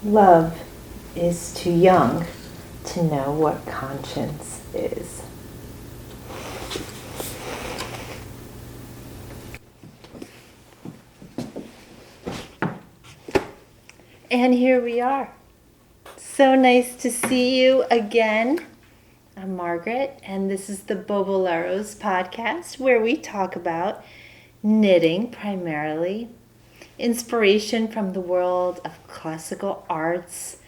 Love is too young to know what conscience is. And here we are. So nice to see you again. I'm Margaret, and this is the Boboleros podcast, where we talk about knitting primarily, inspiration from the world of classical arts,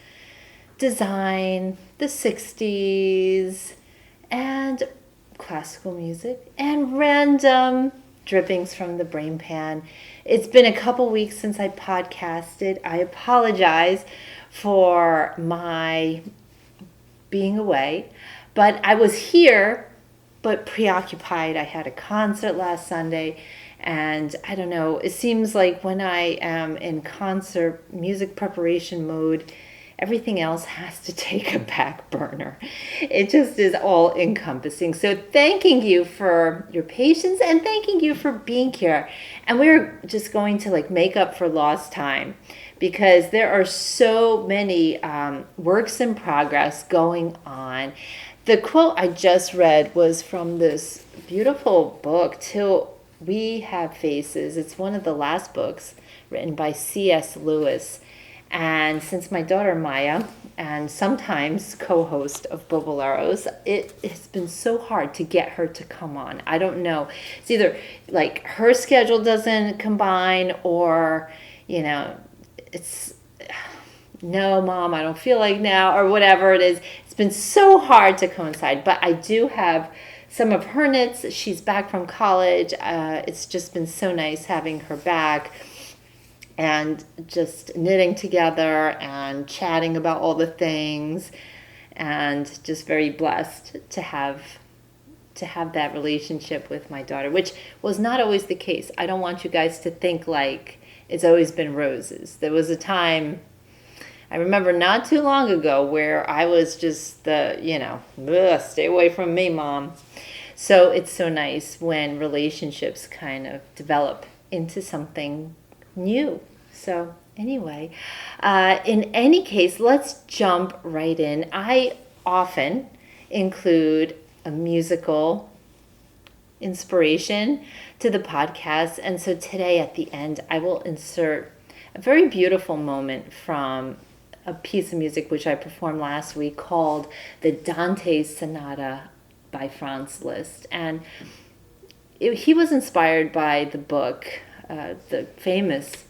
design, the 60s, and classical music, and random drippings from the brain pan. It's been a couple weeks since I podcasted. I apologize for my being away, but I was here but preoccupied. I had a concert last Sunday, and I don't know, it seems like when I am in concert music preparation mode, everything else has to take a back burner. It just is all encompassing. So thanking you for your patience and thanking you for being here. And we're just going to make up for lost time, because there are so many works in progress going on. The quote I just read was from this beautiful book, Till We Have Faces. It's one of the last books written by C.S. Lewis. And since my daughter Maia, and sometimes co-host of Boboleros, it has been so hard to get her to come on. I don't know. It's either her schedule doesn't combine, or, it's no, Mom, I don't feel like now, or whatever it is. It's been so hard to coincide. But I do have some of her knits. She's back from college. It's just been so nice having her back and just knitting together and chatting about all the things, and just very blessed to have that relationship with my daughter, which was not always the case. I don't want you guys to think like it's always been roses. There was a time, I remember not too long ago, where I was just stay away from me, Mom. So it's so nice when relationships kind of develop into something new. So anyway, in any case, let's jump right in. I often include a musical inspiration to the podcast, and so today at the end I will insert a very beautiful moment from a piece of music which I performed last week called the Dante Sonata by Franz Liszt. And he was inspired by the book, the famous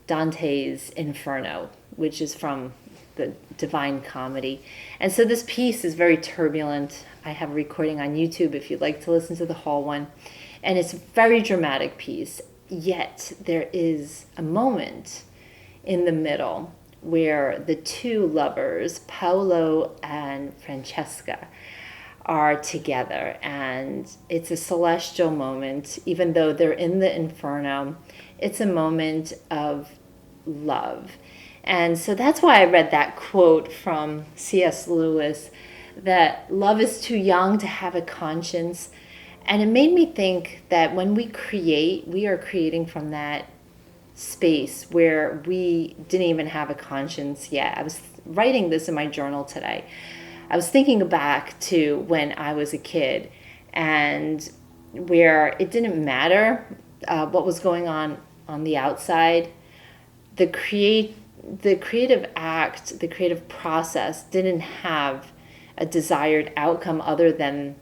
Dante's Inferno, which is from the Divine Comedy. And so this piece is very turbulent. I have a recording on YouTube if you'd like to listen to the whole one. And it's a very dramatic piece, yet there is a moment in the middle where the two lovers, Paolo and Francesca, are together, and it's a celestial moment. Even though they're in the inferno, it's a moment of love. And so that's why I read that quote from C.S. Lewis, that love is too young to have a conscience. And it made me think that when we create, we are creating from that space where we didn't even have a conscience yet. I was writing this in my journal today. I was thinking back to when I was a kid, and where it didn't matter what was going on the outside. The creative act, the creative process didn't have a desired outcome other than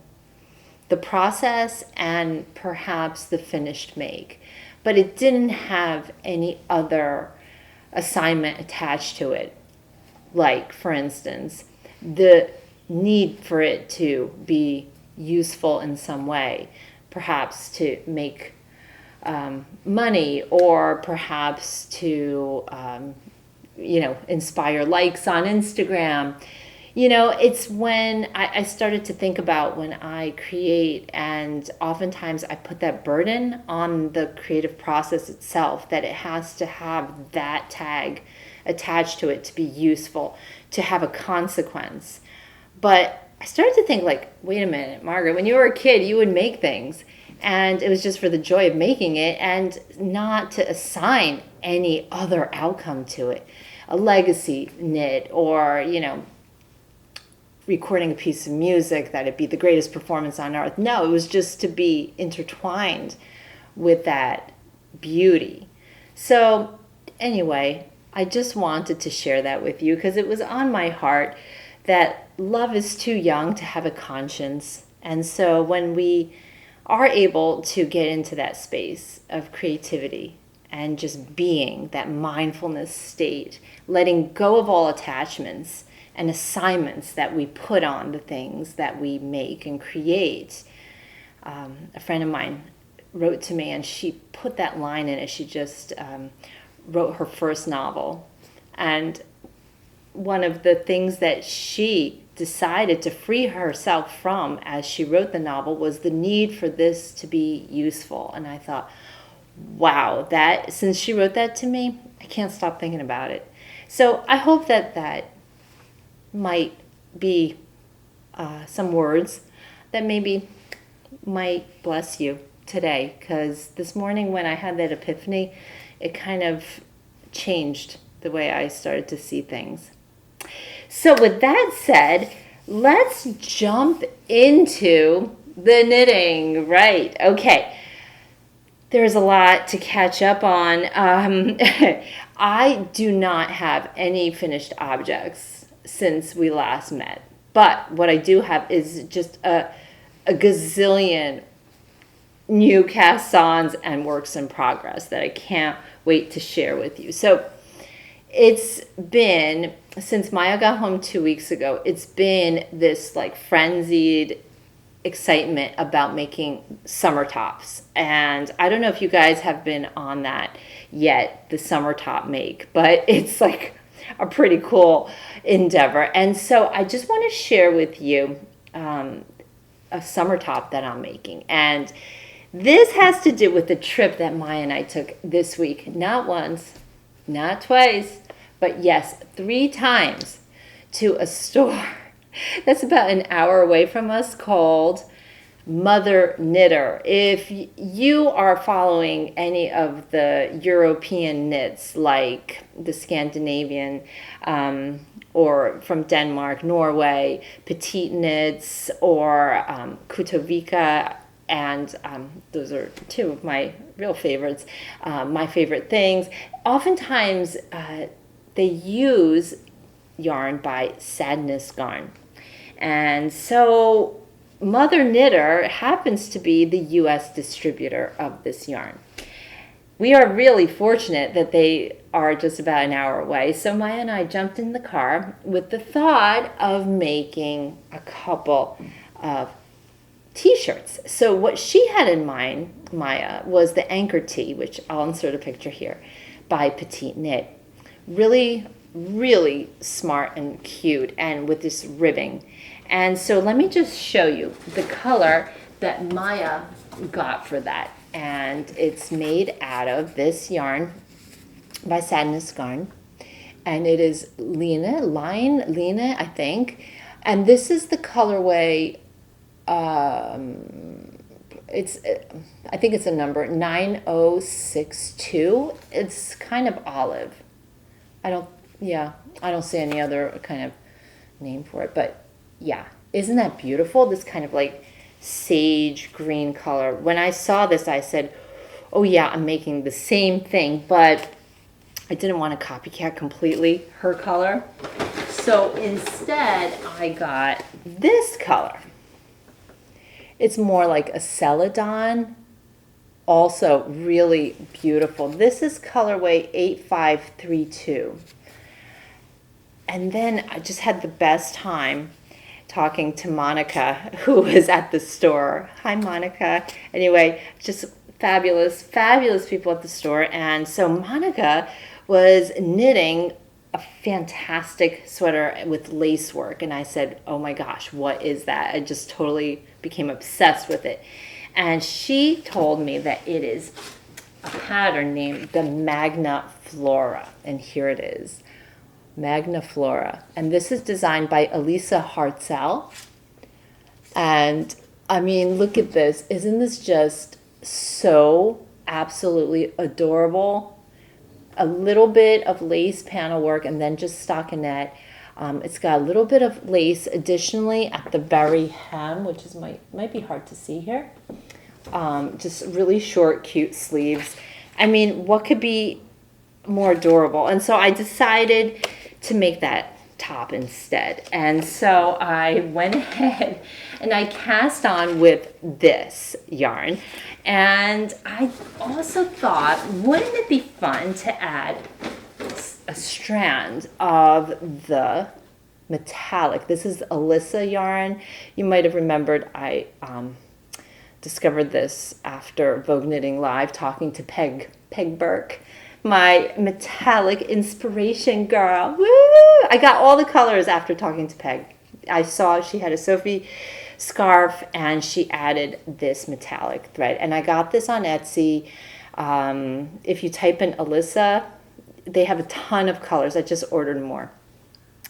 the process and perhaps the finished make. But it didn't have any other assignment attached to it. Like, for instance, the need for it to be useful in some way, perhaps to make money, or perhaps to inspire likes on Instagram. It's when I started to think about when I create, and oftentimes I put that burden on the creative process itself, that it has to have that tag attached to it to be useful, to have a consequence. But I started to think, wait a minute, Margaret, when you were a kid, you would make things, and it was just for the joy of making it and not to assign any other outcome to it. a legacy knit, or, recording a piece of music that it'd be the greatest performance on earth. No, it was just to be intertwined with that beauty. So anyway, I just wanted to share that with you because it was on my heart that love is too young to have a conscience. And so when we are able to get into that space of creativity and just being, that mindfulness state, letting go of all attachments and assignments that we put on the things that we make and create. A friend of mine wrote to me, and she put that line in it. She just wrote her first novel. And one of the things that she decided to free herself from as she wrote the novel was the need for this to be useful. And I thought, wow, that since she wrote that to me, I can't stop thinking about it. So I hope that might be some words that maybe might bless you today, because this morning when I had that epiphany, it kind of changed the way I started to see things. So with that said, let's jump into the knitting. Right, okay. There's a lot to catch up on. I do not have any finished objects since we last met. But what I do have is just a gazillion new cast-ons and works in progress that I can't wait to share with you. So it's been, since Maia got home 2 weeks ago, it's been this like frenzied excitement about making summer tops. And I don't know if you guys have been on that yet, the summer top make, but it's like a pretty cool endeavor. And so I just want to share with you a summer top that I'm making. And this has to do with the trip that Maia and I took this week. Not once, not twice, but yes, 3 times to a store that's about an hour away from us called Mother Knitter. If you are following any of the European knits, like the Scandinavian or from Denmark, Norway, Petite Knits, or Kutovika, and those are 2 of my real favorites, my favorite things. Oftentimes, they use yarn by Sadness Garn. And so Mother Knitter happens to be the U.S. distributor of this yarn. We are really fortunate that they are just about an hour away. So Maia and I jumped in the car with the thought of making a couple of t-shirts. So what she had in mind, Maia, was the Anker Tee, which I'll insert a picture here, by Petite Knit. Really, really smart and cute, and with this ribbing. And so let me just show you the color that Maia got for that. And it's made out of this yarn by Sadness Garn. And it is Lina, I think. And this is the colorway, I think it's a number 9062. It's kind of olive. I don't see any other kind of name for it, but yeah, isn't that beautiful? This kind of like sage green color. When I saw this, I said, oh yeah, I'm making the same thing, but I didn't want to copycat completely her color. So instead, I got this color. It's more like a celadon, also really beautiful. This is colorway 8532. And then I just had the best time talking to Monica, who was at the store. Hi, Monica. Anyway, just fabulous, fabulous people at the store. And so Monica was knitting a fantastic sweater with lace work. And I said, oh my gosh, what is that? I just totally became obsessed with it. And she told me that it is a pattern named the Magna Flora. And here it is. Magna Flora. And this is designed by Elisa Hartzell. And I mean, look at this. Isn't this just so absolutely adorable? a little bit of lace panel work and then just stockinette. It's got a little bit of lace additionally at the very hem, which is might be hard to see here. Just really short, cute sleeves. I mean, what could be more adorable? And so I decided to make that top instead. And so I went ahead and I cast on with this yarn. And I also thought, wouldn't it be fun to add a strand of the metallic? This is Alyssa yarn. You might have remembered I discovered this after Vogue Knitting Live, talking to Peg Burke, my metallic inspiration girl. Woo! I got all the colors after talking to Peg. I saw she had a Sophie scarf and she added this metallic thread. And I got this on Etsy. If you type in Alyssa, they have a ton of colors. I just ordered more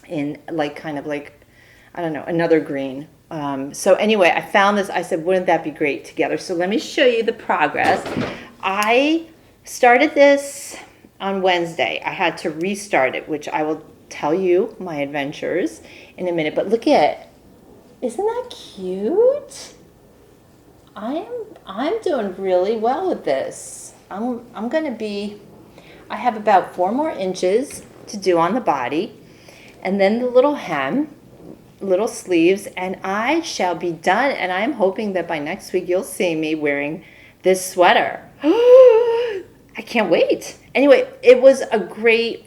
in kind of I don't know, another green. So anyway, I found this. I said, wouldn't that be great together? So let me show you the progress. I started this on Wednesday. I had to restart it, which I will tell you my adventures in a minute. But look at, isn't that cute? I'm doing really well with this. I'm gonna be, I have about 4 more inches to do on the body, and then the little hem, little sleeves, and I shall be done. And I'm hoping that by next week you'll see me wearing this sweater. I can't wait. Anyway, it was a great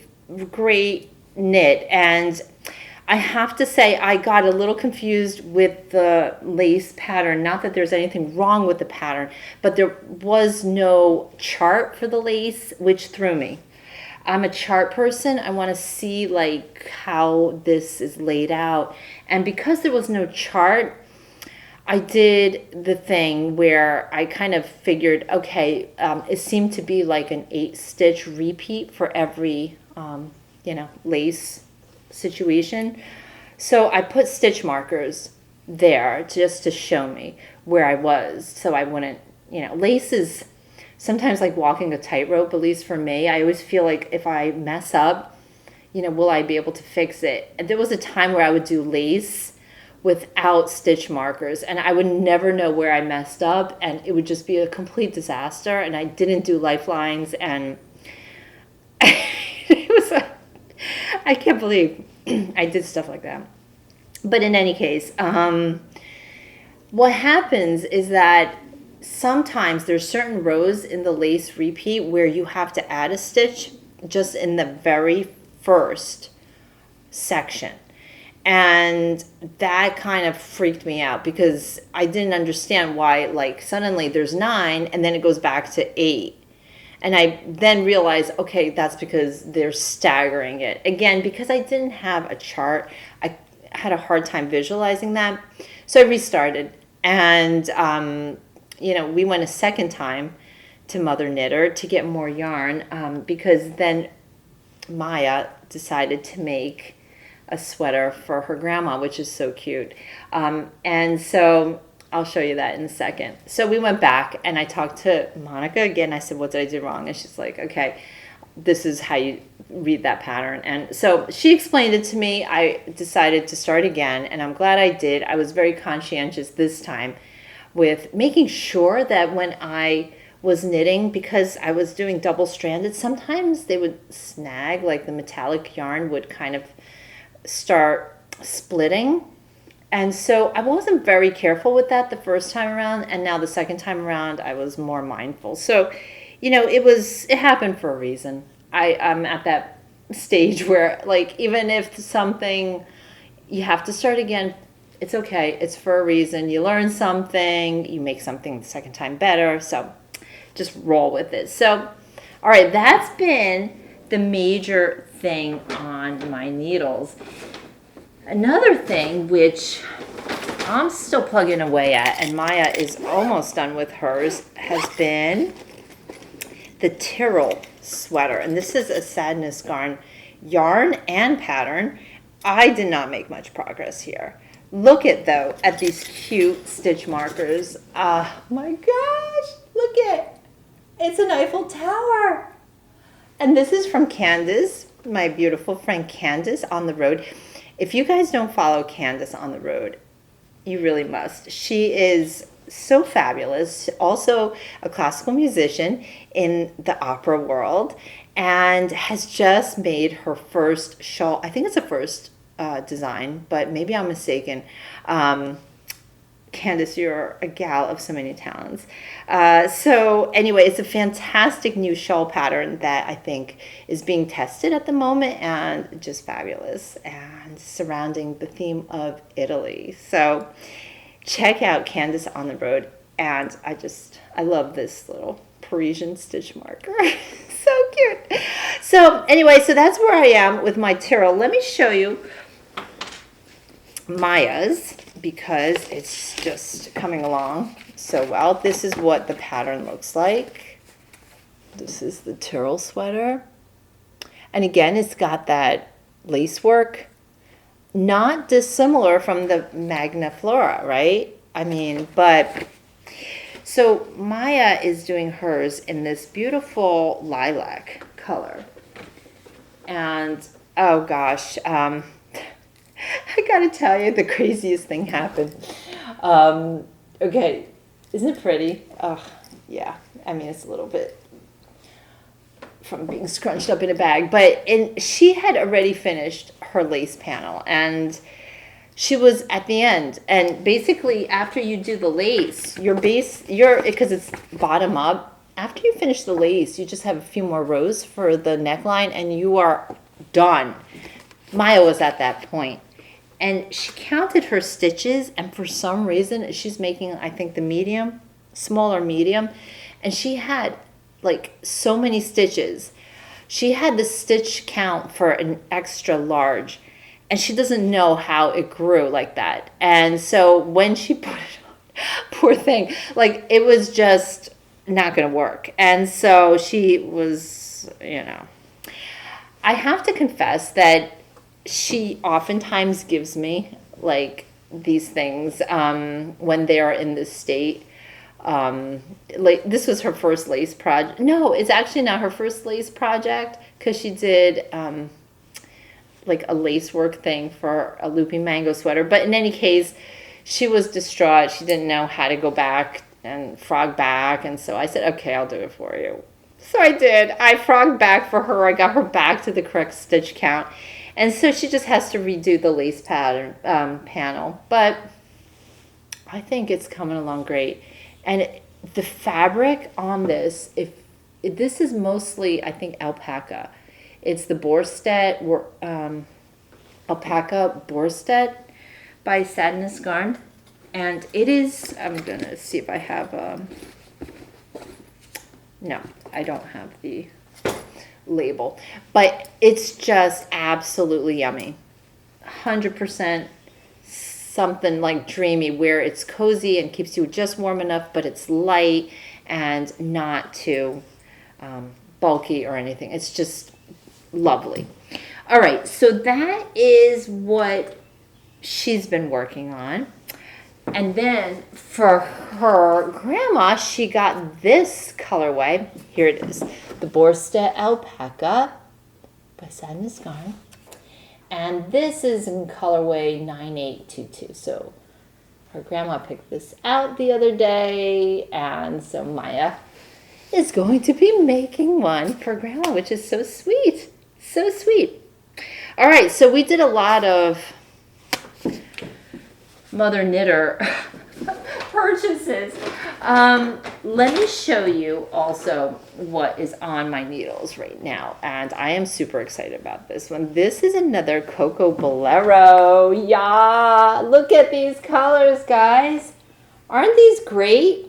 knit, and I have to say I got a little confused with the lace pattern. Not that there's anything wrong with the pattern, but there was no chart for the lace, which threw me. I'm a chart person. I want to see how this is laid out. And because there was no chart, I did the thing where I kind of figured, okay, it seemed to be like an 8-stitch repeat for every, lace situation. So I put stitch markers there just to show me where I was, so I wouldn't, lace is sometimes like walking a tightrope, at least for me. I always feel like if I mess up, will I be able to fix it? And there was a time where I would do lace without stitch markers, and I would never know where I messed up, and it would just be a complete disaster. And I didn't do lifelines, and I can't believe I did stuff like that. But in any case, what happens is that sometimes there's certain rows in the lace repeat where you have to add a stitch just in the very first section. And that kind of freaked me out because I didn't understand why, suddenly there's 9 and then it goes back to 8. And I then realized, okay, that's because they're staggering it. Again, because I didn't have a chart, I had a hard time visualizing that. So I restarted. And, we went a second time to Mother Knitter to get more yarn because then Maia decided to make a sweater for her grandma, which is so cute. And so I'll show you that in a second. So we went back and I talked to Monica again. I said, what did I do wrong? And she's like, okay, this is how you read that pattern. And so she explained it to me. I decided to start again, and I'm glad I did. I was very conscientious this time with making sure that when I was knitting, because I was doing double-stranded, sometimes they would snag, the metallic yarn would kind of start splitting. And so I wasn't very careful with that the first time around, and now the second time around I was more mindful. So, it happened for a reason. I'm at that stage where even if something you have to start again, it's okay. It's for a reason. You learn something, you make something the second time better. So just roll with it. So, all right, that's been the major thing on my needles. Another thing which I'm still plugging away at, and Maia is almost done with hers, has been the Tyrrell sweater. And this is a Sadness yarn and pattern. I did not make much progress here. Look at these cute stitch markers. Oh my gosh, look at, it's an Eiffel Tower. And this is from Candace, my beautiful friend Candace on the road. If you guys don't follow Candace on the road, you really must. She is so fabulous, also a classical musician in the opera world, and has just made her first shawl. I think it's a first design, but maybe I'm mistaken. Candace, you're a gal of so many talents. So anyway, it's a fantastic new shawl pattern that I think is being tested at the moment, and just fabulous, and surrounding the theme of Italy. So check out Candace on the road, and I love this little Parisian stitch marker. So cute. So anyway, so that's where I am with my tarot. Let me show you Maia's, because it's just coming along so well. This is what the pattern looks like. This is the Tyrrell sweater. And again, it's got that lace work, not dissimilar from the Magna Flora, right? I mean, but so Maia is doing hers in this beautiful lilac color. And oh gosh, I gotta tell you, the craziest thing happened. Okay, isn't it pretty? Oh, yeah. I mean, it's a little bit from being scrunched up in a bag, but she had already finished her lace panel, and she was at the end. And basically, after you do the lace, because it's bottom up. After you finish the lace, you just have a few more rows for the neckline, and you are done. Maia was at that point. And she counted her stitches, and for some reason, she's making, I think, the medium, smaller medium, and she had like so many stitches. She had the stitch count for an extra large, and she doesn't know how it grew like that. And so when she put it on, poor thing, like it was just not going to work. And so she was, I have to confess that she oftentimes gives me like these things when they are in this state. Like this was her first lace project. No, it's actually not her first lace project, because she did like a lace work thing for a looping mango sweater. But in any case, she was distraught. She didn't know how to go back and frog back, and so I said, okay, I'll do it for you. So I did. I frogged back for her. I got her back to the correct stitch count. And so she just has to redo the lace pattern panel. But I think it's coming along great. And the fabric on this, this is mostly, I think, alpaca. It's the Borstedt, alpaca Borstedt by Sadness Garn. And it is, I'm going to see if I have, no, I don't have the label, but it's just absolutely yummy. 100% something like dreamy, where it's cozy and keeps you just warm enough, but it's light and not too bulky or anything. It's just lovely. All right, so that is what she's been working on. And then for her grandma, she got this colorway. Here it is. The Borstedt Alpaca by Sadness Garn. And this is in colorway 9822. So her grandma picked this out the other day. And so Maia is going to be making one for grandma, which is so sweet. So sweet. All right, so we did a lot of Mother Knitter purchases. Let me show you also what is on my needles right now, and I am super excited about this one. This is another Coco Bolero. Yeah, look at these colors, guys. Aren't these great?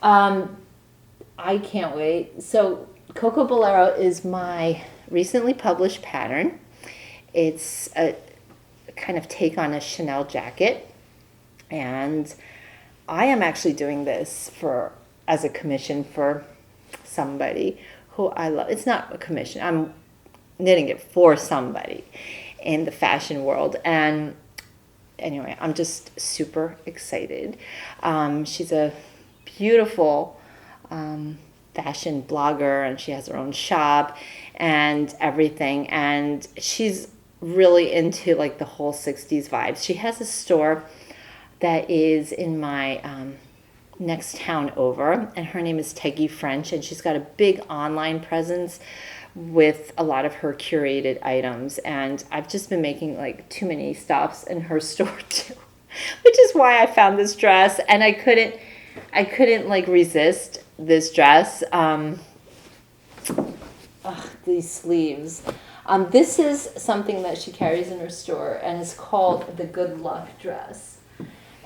I can't wait. So Coco Bolero is my recently published pattern. It's a kind of take on a Chanel jacket. And I am actually doing this as a commission for somebody who I love. It's not a commission. I'm knitting it for somebody in the fashion world. And anyway, I'm just super excited. She's a beautiful fashion blogger, and she has her own shop and everything. And she's really into like the whole 60s vibes. She has a store that is in my next town over, and her name is Teggy French, and she's got a big online presence with a lot of her curated items. And I've just been making like too many stops in her store too, which is why I found this dress, and I couldn't like resist this dress. These sleeves. This is something that she carries in her store, and it's called the Good Luck dress.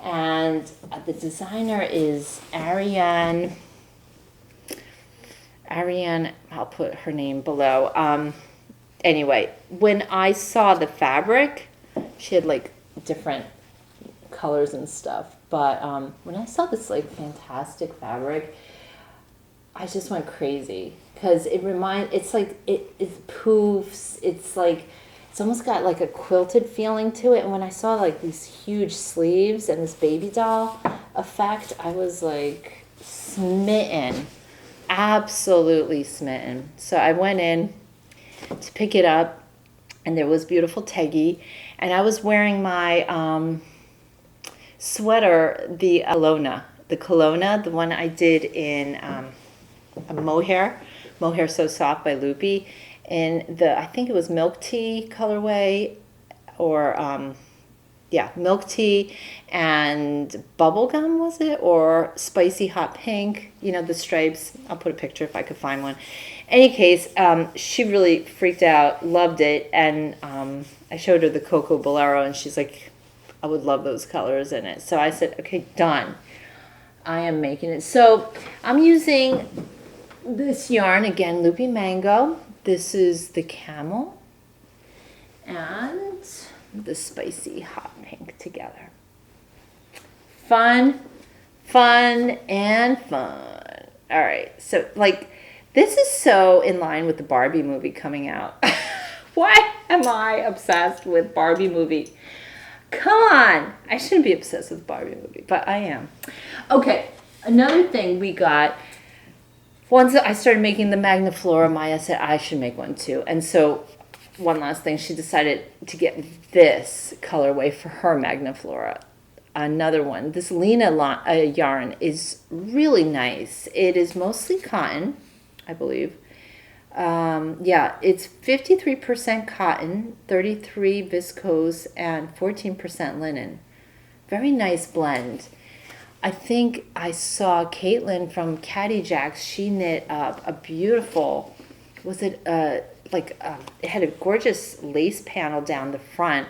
And the designer is Ariane, I'll put her name below. Anyway, when I saw the fabric, she had like different colors and stuff. But when I saw this like fantastic fabric, I just went crazy because it's like it poofs. It's like it's almost got like a quilted feeling to it. And when I saw like these huge sleeves and this baby doll effect, I was like smitten, absolutely smitten. So I went in to pick it up, and there was beautiful Teggy, and I was wearing my sweater, the Kelowna, the one I did in a mohair so soft by Loopy, in I think it was milk tea colorway, or milk tea and bubblegum, was it, or spicy hot pink, the stripes. I'll put a picture if I could find one. Any case, she really freaked out, loved it, and I showed her the Coco Bolero, and she's like, I would love those colors in it. So I said, okay, done. I am making it. So I'm using this yarn, again, Loopy Mango. This is the camel and the spicy hot pink together. Fun, and fun. All right, so like this is so in line with the Barbie movie coming out. Why am I obsessed with Barbie movie? Come on. I shouldn't be obsessed with Barbie movie, but I am. Okay, another thing we got, once I started making the Magna Flora, Maia said I should make one too. And so one last thing, she decided to get this colorway for her Magna Flora. Another one, this Lena yarn is really nice. It is mostly cotton, I believe. It's 53% cotton, 33% viscose, and 14% linen. Very nice blend. I think I saw Caitlin from Caddy Jacks. She knit up a beautiful, it had a gorgeous lace panel down the front,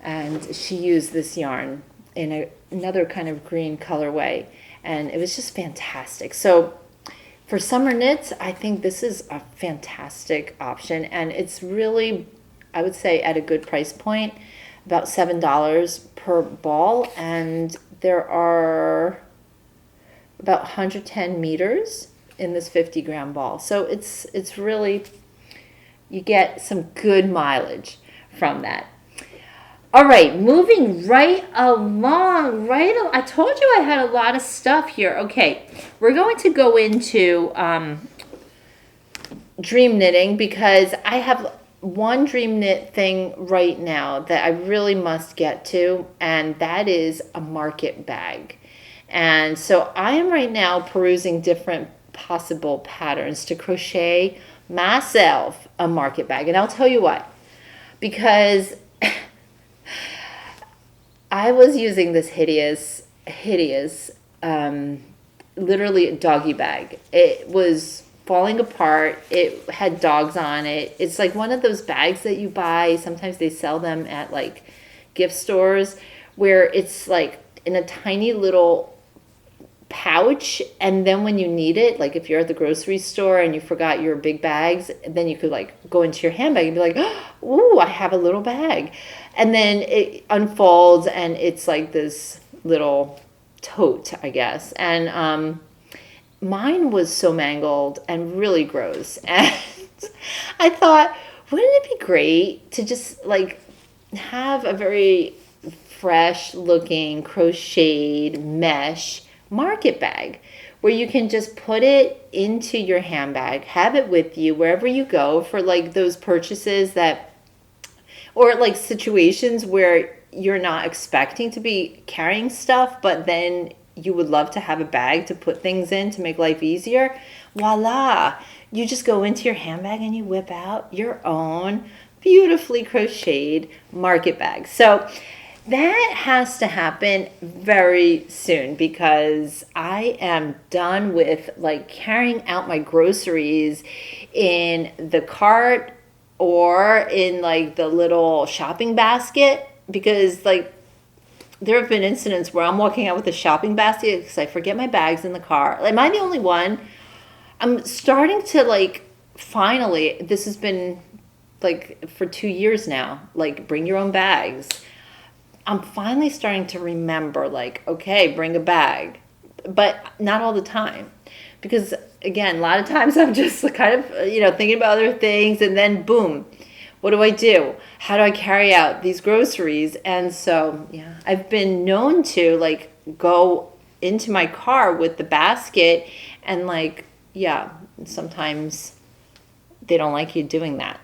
and she used this yarn in another kind of green colorway, and it was just fantastic. So for summer knits, I think this is a fantastic option, and it's really, I would say, at a good price point, about $7 per ball, and there are about 110 meters in this 50-gram ball. So it's really, you get some good mileage from that. All right, moving right along. I told you I had a lot of stuff here. Okay, we're going to go into dream knitting, because I have one dream knit thing right now that I really must get to, and that is a market bag. And so I am right now perusing different possible patterns to crochet myself a market bag. And I'll tell you what, because I was using this hideous, literally a doggy bag. It was falling apart. It had dogs on it. It's like one of those bags that you buy. Sometimes they sell them at like gift stores, where it's like in a tiny little pouch, and then when you need it, like if you're at the grocery store and you forgot your big bags, then you could like go into your handbag and be like, oh, I have a little bag. And then it unfolds, and it's like this little tote, I guess. And mine was so mangled and really gross. And I thought, wouldn't it be great to just like have a very fresh looking crocheted mesh market bag where you can just put it into your handbag, have it with you wherever you go for like those purchases that, or like situations where you're not expecting to be carrying stuff, but then you would love to have a bag to put things in to make life easier. Voila! You just go into your handbag and you whip out your own beautifully crocheted market bag. So that has to happen very soon because I am done with like carrying out my groceries in the cart or in like the little shopping basket, because like there have been incidents where I'm walking out with a shopping basket because I forget my bags in the car. Am I the only one? I'm starting to like, finally, this has been like for 2 years now, like bring your own bags. I'm finally starting to remember like, okay, bring a bag, but not all the time. Because again, a lot of times I'm just kind of, thinking about other things, and then boom, what do? How do I carry out these groceries? And so, yeah, I've been known to like go into my car with the basket, and like, yeah, sometimes they don't like you doing that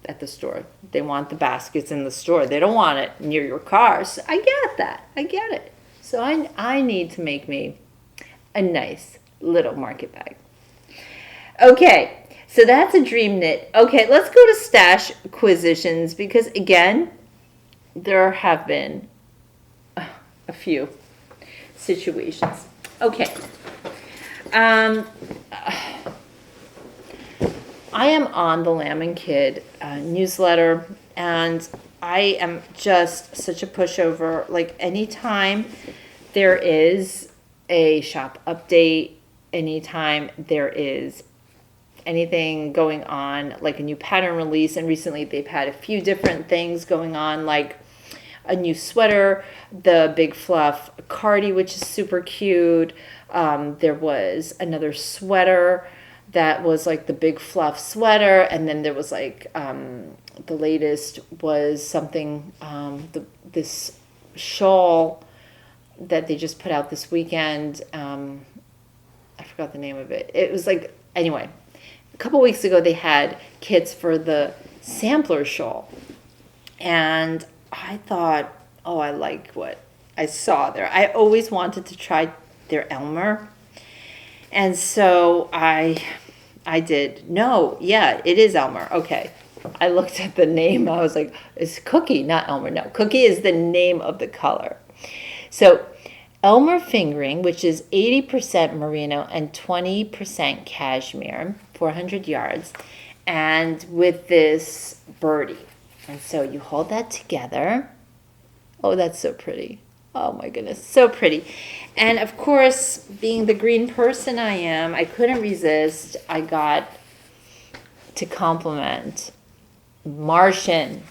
at the store. They want the baskets in the store. They don't want it near your car. So I get that. I get it. So I need to make me a nice little market bag. Okay, so that's a dream knit. Okay, let's go to stashquisitions, because again, there have been a few situations. Okay. I am on the Lamb and Kid newsletter, and I am just such a pushover. Like anytime there is a shop update, anytime there is anything going on, like a new pattern release, and recently they've had a few different things going on, like a new sweater, the Big Fluff Cardi, which is super cute. There was another sweater that was like the Big Fluff sweater, and then there was like the latest was something, this shawl that they just put out this weekend. I forgot the name of it. It was like, anyway, a couple weeks ago they had kits for the sampler shawl, and I thought, oh, I like what I saw there. I always wanted to try their Elmer, and so I did. No, yeah, it is Elmer. Okay. I looked at the name. I was like, it's Cookie, not Elmer. No, Cookie is the name of the color. So Elmer fingering, which is 80% merino and 20% cashmere, 400 yards, and with this birdie. And so you hold that together. Oh, that's so pretty. Oh my goodness, so pretty. And of course, being the green person I am, I couldn't resist. I got to compliment Martian,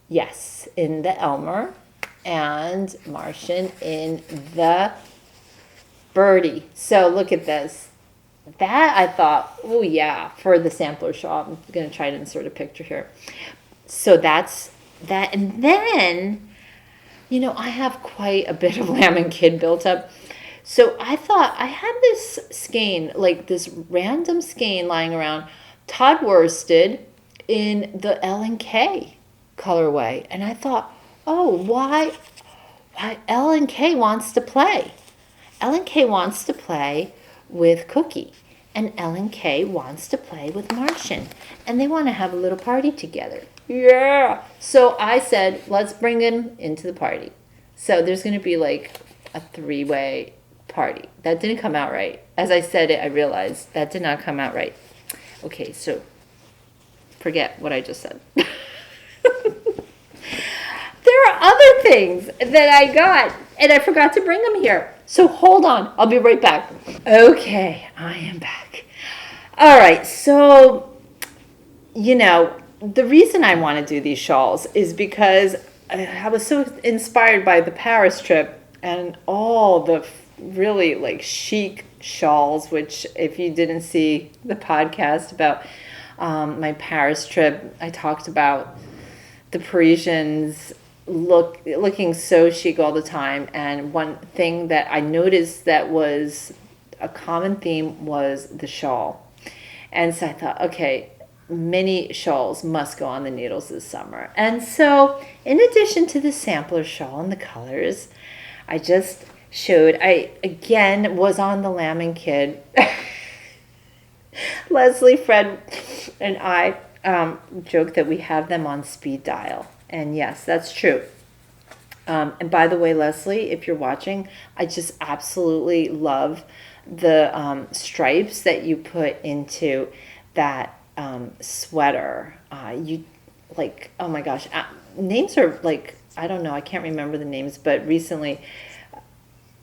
yes, in the Elmer, and Martian in the birdie. So look at this. That I thought, oh yeah, for the sampler shawl. I'm going to try to insert a picture here. So that's that. And then, I have quite a bit of Lamb and Kid built up. So I thought I had this skein, like this random skein lying around, Todd worsted in the L&K colorway. And I thought, oh, why L&K wants to play. L&K wants to play with Cookie, and L&K wants to play with Martian, and they want to have a little party together. Yeah. So I said, let's bring them into the party. So there's going to be like a 3-way party. That didn't come out right. As I said it, I realized that did not come out right. Okay, so forget what I just said. There are other things that I got, and I forgot to bring them here. So hold on. I'll be right back. Okay, I am back. All right, so, the reason I want to do these shawls is because I was so inspired by the Paris trip and all the really like chic shawls, which if you didn't see the podcast about my Paris trip, I talked about the Parisians looking so chic all the time. And one thing that I noticed that was a common theme was the shawl. And so I thought, okay, many shawls must go on the needles this summer. And so in addition to the sampler shawl and the colors, I just showed, I again was on the Lamb and Kid. Leslie, Fred, and I joke that we have them on speed dial. And yes, that's true. And by the way, Leslie, if you're watching, I just absolutely love the stripes that you put into that sweater. You like, oh my gosh, names are like, I don't know, I can't remember the names, but recently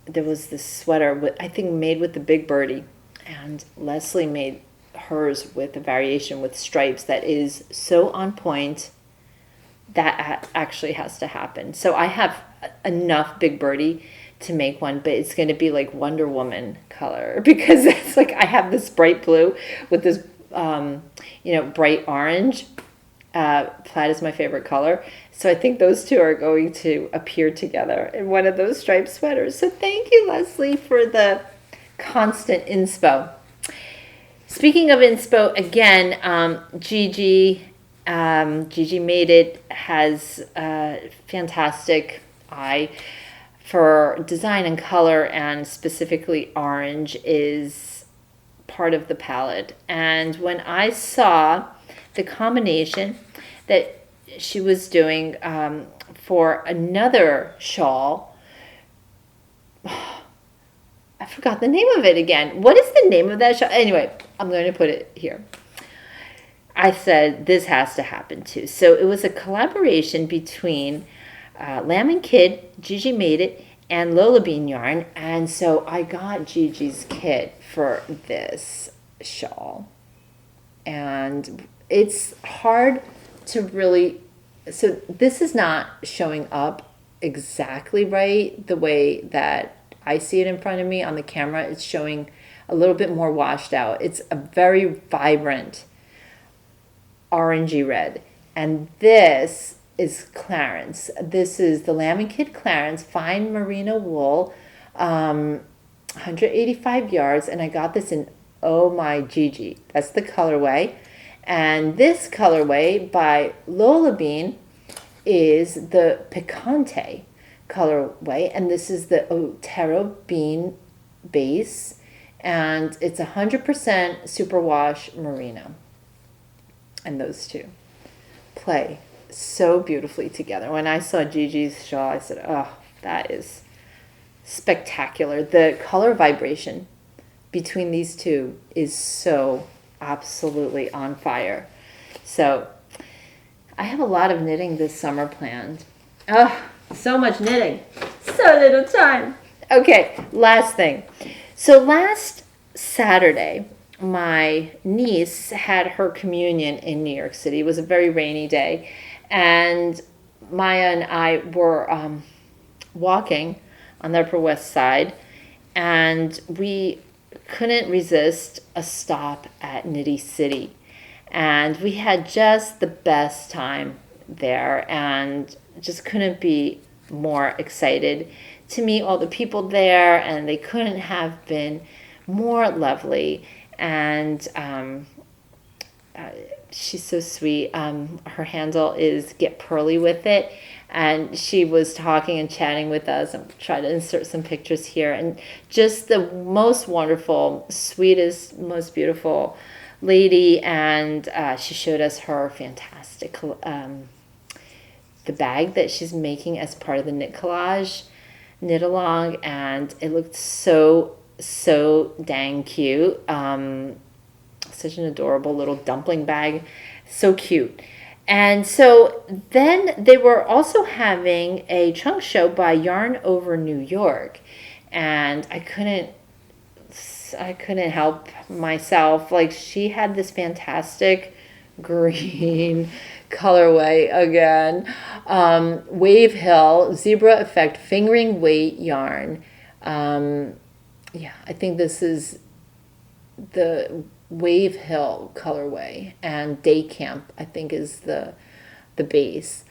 there was this sweater with, I think, made with the Big Birdie, and Leslie made hers with a variation with stripes that is so on point. That actually has to happen. So I have enough Big Birdie to make one, but it's going to be like Wonder Woman color, because it's like I have this bright blue with this, bright orange. Plaid is my favorite color. So I think those two are going to appear together in one of those striped sweaters. So thank you, Leslie, for the constant inspo. Speaking of inspo, again, Gigi Made It has a fantastic eye for design and color, and specifically orange is part of the palette. And when I saw the combination that she was doing for another shawl, I forgot the name of it again. What is the name of that shawl? Anyway, I'm going to put it here. I said, this has to happen too. So it was a collaboration between Lamb and Kid, Gigi Made It, and Lola Bean Yarn. And so I got Gigi's kit for this shawl. And it's hard to really, so this is not showing up exactly right the way that I see it in front of me on the camera. It's showing a little bit more washed out. It's a very vibrant orangey red. And this is Clarence. This is the Lamb and Kid Clarence fine merino wool, 185 yards, and I got this in Oh My Gigi. That's the colorway. And this colorway by Lola Bean is the Picante colorway, and this is the Otero Bean base, and it's 100% superwash merino. And those two play so beautifully together. When I saw Gigi's shawl, I said, oh, that is spectacular. The color vibration between these two is so absolutely on fire. So I have a lot of knitting this summer planned. Oh, so much knitting. So little time. Okay, last thing. So last Saturday, my niece had her communion in New York City. It was a very rainy day, and Maia and I were walking on the Upper West Side, and we couldn't resist a stop at Knitty City, and we had just the best time there, and just couldn't be more excited to meet all the people there, and they couldn't have been more lovely. And she's so sweet. Her handle is Get Pearly With It, and she was talking and chatting with us. I'm trying to insert some pictures here, and just the most wonderful, sweetest, most beautiful lady. And she showed us her fantastic the bag that she's making as part of the knit collage, knit along, and it looked so dang cute. Such an adorable little dumpling bag, so cute. And so then they were also having a trunk show by Yarn Over New York, and I couldn't help myself. Like, she had this fantastic green colorway again, Wave Hill Zebra Effect fingering weight yarn. Yeah, I think this is the Wave Hill colorway, and Day Camp, I think, is the base.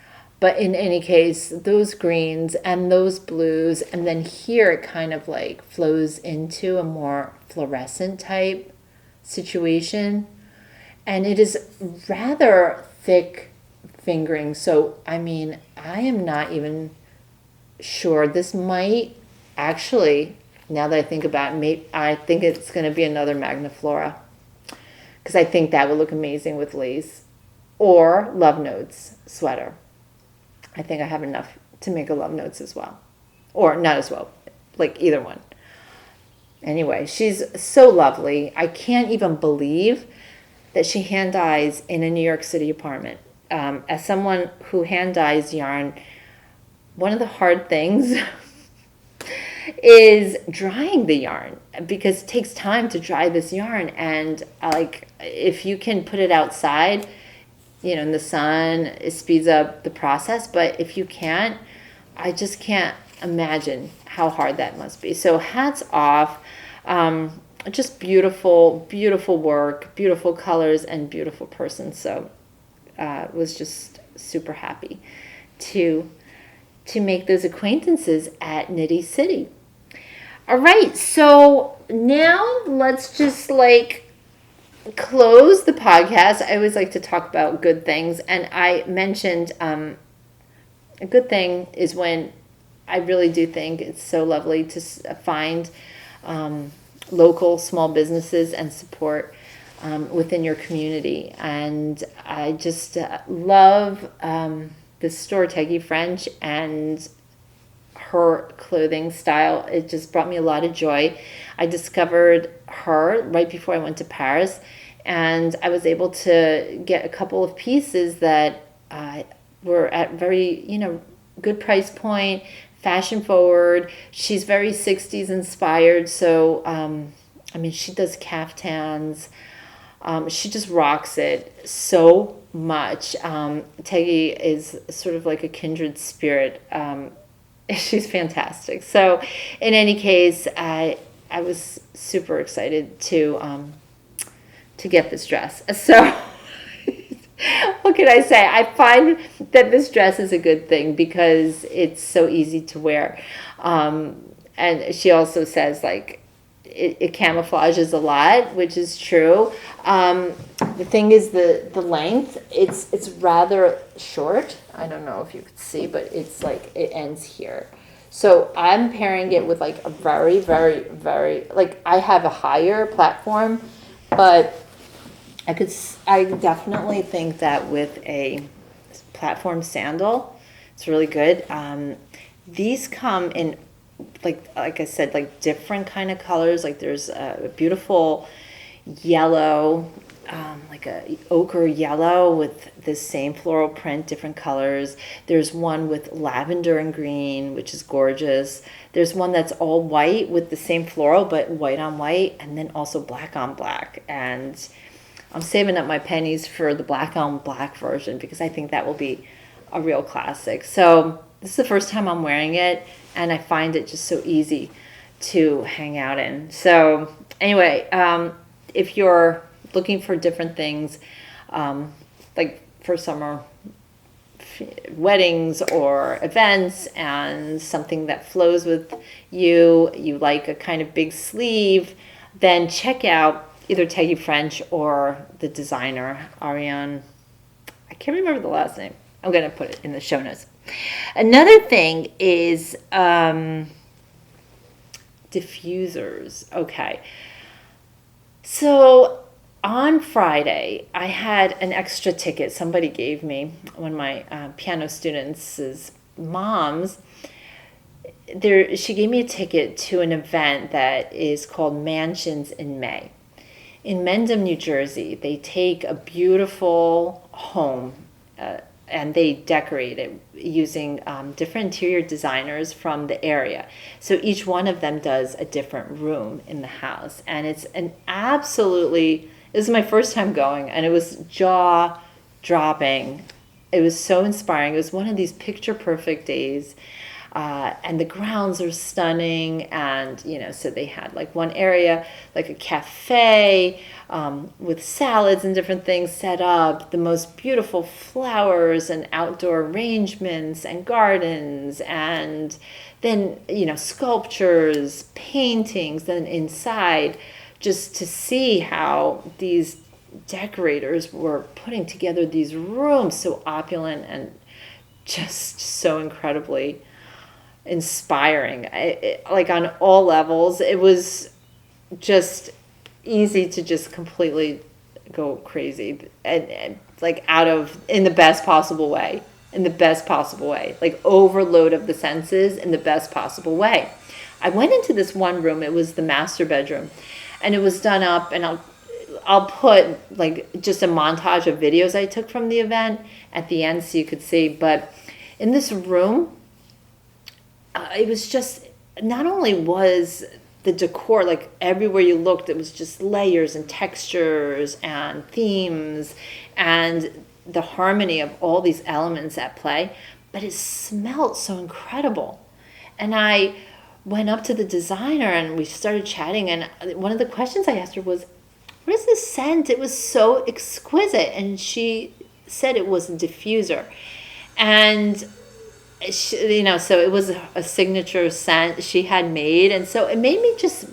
But in any case, those greens and those blues, and then here it kind of like flows into a more fluorescent type situation. And it is rather thick fingering. So, I mean, I am not even sure. This might actually, now that I think about it, I think it's going to be another Magna Flora. Because I think that would look amazing with lace. Or Love Notes sweater. I think I have enough to make a Love Notes as well. Or not as well, like either one. Anyway, she's so lovely. I can't even believe that she hand dyes in a New York City apartment. As someone who hand dyes yarn, one of the hard things is drying the yarn, because it takes time to dry this yarn. And like, if you can put it outside, you know, in the sun, it speeds up the process. But if you can't, I just can't imagine how hard that must be. So hats off. Just beautiful, beautiful work, beautiful colors, and beautiful person. So was just super happy to make those acquaintances at Nitty City. All right, so now let's just like close the podcast. I always like to talk about good things, and I mentioned a good thing is when I really do think it's so lovely to find local small businesses and support within your community. And I just love this store, Teggy French, and her clothing style. It just brought me a lot of joy. I discovered her right before I went to Paris, and I was able to get a couple of pieces that were at very, good price point, fashion forward. She's very 60s inspired. So, she does caftans. She just rocks it so much. Teggy is sort of like a kindred spirit. She's fantastic. So in any case, I was super excited to get this dress. So what can I say? I find that this dress is a good thing because it's so easy to wear. And she also says, like, it camouflages a lot, which is true. The thing is the length, it's rather short. I don't know if you could see, but it's like it ends here. So I'm pairing it with like a very, very, very, like I have a higher platform, but I definitely think that with a platform sandal, it's really good. These come in like I said, like different kind of colors. Like there's a beautiful yellow, like a ochre yellow with this same floral print, different colors. There's one with lavender and green, which is gorgeous. There's one that's all white with the same floral, but white on white, and then also black on black. And I'm saving up my pennies for the black on black version because I think that will be a real classic. So this is the first time I'm wearing it, and I find it just so easy to hang out in. So anyway, if you're looking for different things, like for summer weddings or events, and something that flows with you like a kind of big sleeve, then check out either Teggy French or the designer, Ariane. I can't remember the last name. I'm going to put it in the show notes. Another thing is diffusers. Okay. So on Friday, I had an extra ticket somebody gave me, one of my piano students' moms. She gave me a ticket to an event that is called Mansions in May. In Mendham, New Jersey, they take a beautiful home and they decorate it using different interior designers from the area. So each one of them does a different room in the house. And it's this is my first time going, and it was jaw-dropping. It was so inspiring. It was one of these picture-perfect days. And the grounds are stunning. And, so they had like one area, like a cafe with salads and different things set up, the most beautiful flowers and outdoor arrangements and gardens, and then, sculptures, paintings, then inside, just to see how these decorators were putting together these rooms so opulent and just so incredibly inspiring. Like on all levels, it was just easy to just completely go crazy and like in the best possible way. Like overload of the senses in the best possible way. I went into this one room. It was the master bedroom, and it was done up, and I'll put like just a montage of videos I took from the event at the end so you could see. But in this room, it was just, not only was the decor, like everywhere you looked, it was just layers and textures and themes and the harmony of all these elements at play, but it smelled so incredible. And I went up to the designer and we started chatting, and one of the questions I asked her was, what is this scent? It was so exquisite. And she said it was a diffuser. And she, so it was a signature scent she had made. And so it made me just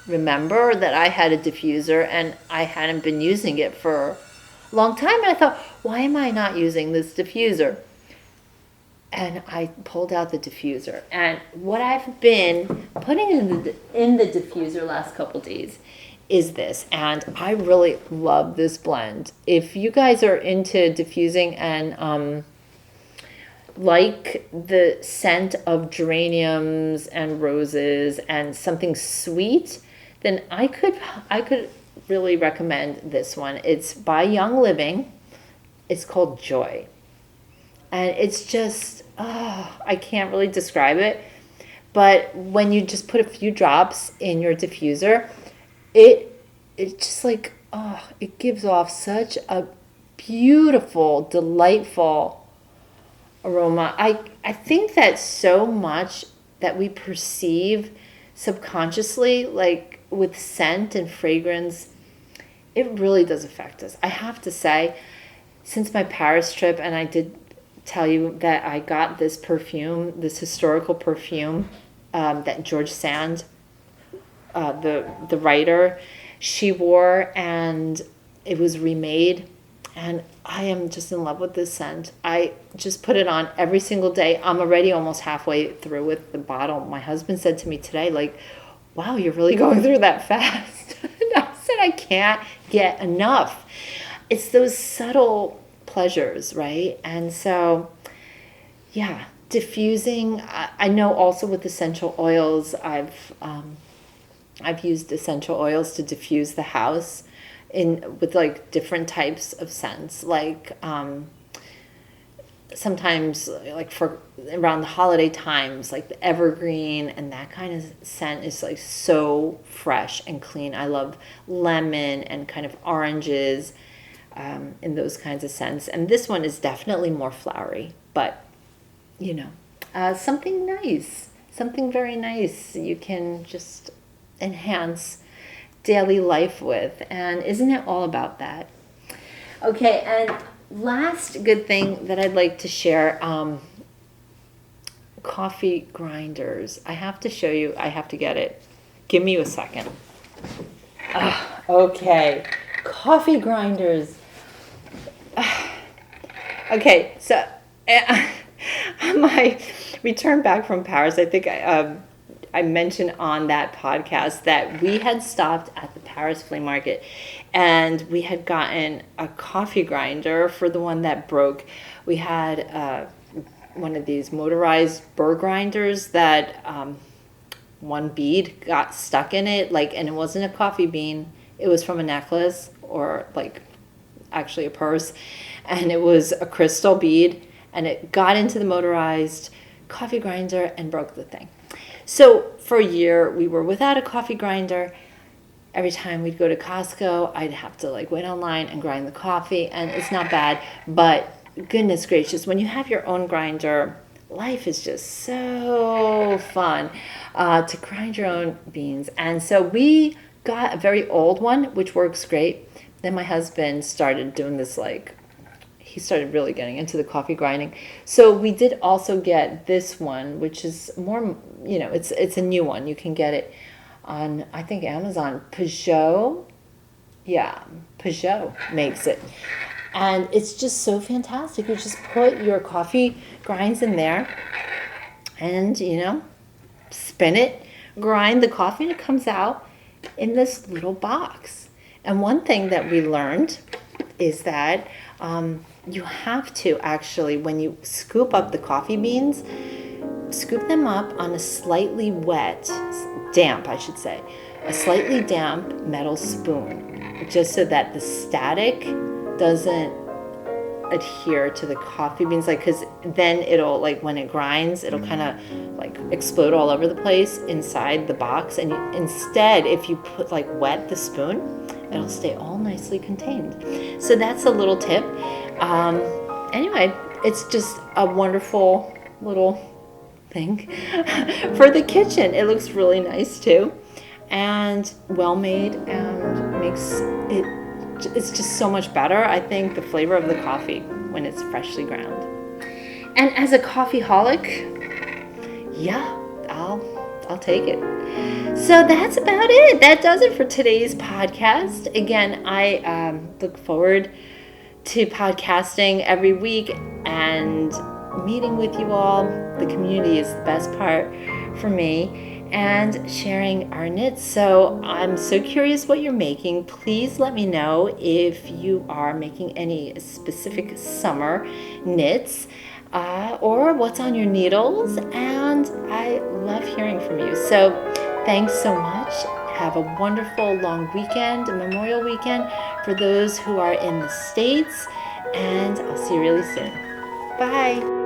remember that I had a diffuser and I hadn't been using it for a long time. And I thought, why am I not using this diffuser? And I pulled out the diffuser. And what I've been putting in the diffuser last couple days is this. And I really love this blend. If you guys are into diffusing and like the scent of geraniums and roses and something sweet, then I could really recommend this one. It's by Young Living. It's called Joy. And it's just, I can't really describe it. But when you just put a few drops in your diffuser, it just like, it gives off such a beautiful, delightful aroma. I think that so much that we perceive subconsciously, like with scent and fragrance, it really does affect us. I have to say, since my Paris trip, and I did tell you that I got this perfume, this historical perfume that George Sand, the writer, she wore, and it was remade. And I am just in love with this scent. I just put it on every single day. I'm already almost halfway through with the bottle. My husband said to me today, like, wow, you're really going through that fast. And I said, I can't get enough. It's those subtle pleasures, right? And so, yeah, diffusing. I know also with essential oils, I've used essential oils to diffuse the house with like different types of scents, like sometimes like for around the holiday times, like the evergreen and that kind of scent is like so fresh and clean. I love lemon and kind of oranges in those kinds of scents. And this one is definitely more flowery, but something nice, something very nice you can just enhance daily life with. And isn't it all about that? Okay, and last good thing that I'd like to share, coffee grinders. I have to show you. I have to get it. Give me a second. Okay, coffee grinders. Okay, so on my return back from Paris, I think I mentioned on that podcast that we had stopped at the Paris flea market and we had gotten a coffee grinder for the one that broke. We had one of these motorized burr grinders that one bead got stuck in it, and it wasn't a coffee bean. It was from a necklace or actually a purse, and it was a crystal bead, and it got into the motorized coffee grinder and broke the thing. So for a year, we were without a coffee grinder. Every time we'd go to Costco, I'd have to wait online and grind the coffee, and it's not bad, but goodness gracious, when you have your own grinder, life is just so fun to grind your own beans. And so we got a very old one, which works great. Then my husband started doing this, like, he started really getting into the coffee grinding. So we did also get this one, which is more, it's a new one. You can get it on, I think, Amazon. Peugeot. Yeah, Peugeot makes it. And it's just so fantastic. You just put your coffee grinds in there and, spin it, grind the coffee, and it comes out in this little box. And one thing that we learned is that you have to actually, when you scoop up the coffee beans, scoop them up on a slightly damp, I should say, a slightly damp metal spoon, just so that the static doesn't adhere to the coffee beans, like, because then it'll, like, when it grinds, it'll kind of like explode all over the place inside the box. And instead, if you put, like, wet the spoon, it'll stay all nicely contained. So that's a little tip. Anyway, it's just a wonderful little thing for the kitchen. It looks really nice too, and well made, and it's just so much better. I think the flavor of the coffee when it's freshly ground. And as a coffeeholic, yeah, I'll take it. So that's about it. That does it for today's podcast. Again, I look forward to podcasting every week and meeting with you all. The community is the best part for me, and sharing our knits. So I'm so curious what you're making. Please let me know if you are making any specific summer knits or what's on your needles. And I love hearing from you. So thanks so much. Have a wonderful long weekend, a Memorial weekend for those who are in the States. And I'll see you really soon. Bye.